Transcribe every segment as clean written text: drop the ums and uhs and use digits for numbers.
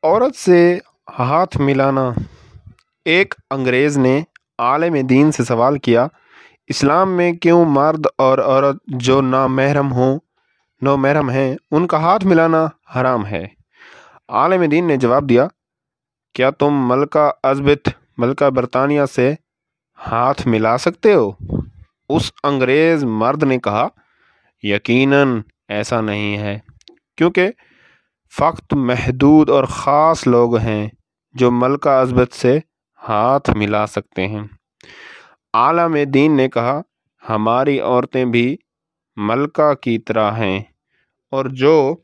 عورت سے ہاتھ ملانا۔ ایک انگریز نے عالم دین سے سوال کیا، اسلام میں کیوں مرد اور عورت جو نامحرم ہیں ان کا ہاتھ ملانا حرام ہے؟ عالم دین نے جواب دیا، کیا تم ملکہ برطانیہ سے ہاتھ ملا سکتے ہو؟ اس انگریز مرد نے کہا، یقیناً ایسا نہیں ہے، کیونکہ فقط محدود اور خاص لوگ ہیں جو ملکہ ازبت سے ہاتھ ملا سکتے ہیں۔ عالم دین نے کہا، ہماری عورتیں بھی ملکہ کی طرح ہیں، اور جو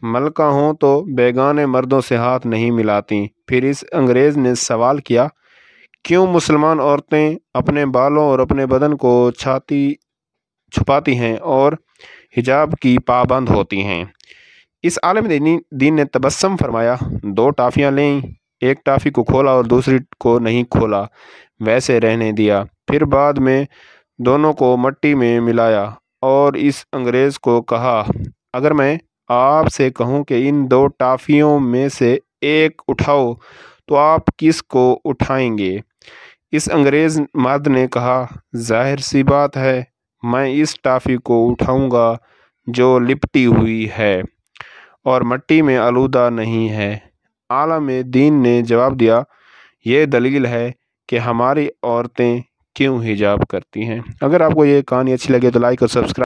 ملکہ ہوں تو بیگانے مردوں سے ہاتھ نہیں ملاتی۔ پھر اس انگریز نے سوال کیا، کیوں مسلمان عورتیں اپنے بالوں اور اپنے بدن کو چھپاتی ہیں اور حجاب کی پابند ہوتی ہیں؟ اس عالم دین نے تبسم فرمایا، 2 ٹافیاں لیں، ایک ٹافی کو کھولا اور دوسری کو نہیں کھولا، ویسے رہنے دیا۔ پھر بعد میں دونوں کو مٹی میں ملایا اور اس انگریز کو کہا، اگر میں آپ سے کہوں کہ ان 2 ٹافیوں میں سے ایک اٹھاؤ تو آپ کس کو اٹھائیں گے؟ اس انگریز مرد نے کہا، ظاہر سی بات ہے، میں اس ٹافی کو اٹھاؤں گا جو لپٹی ہوئی ہے اور مٹی میں آلودہ نہیں ہے۔ عالم دین نے جواب دیا، یہ دلیل ہے کہ ہماری عورتیں کیوں حجاب کرتی ہیں۔ اگر آپ کو یہ کہانی اچھی لگے تو لائک اور سبسکرائب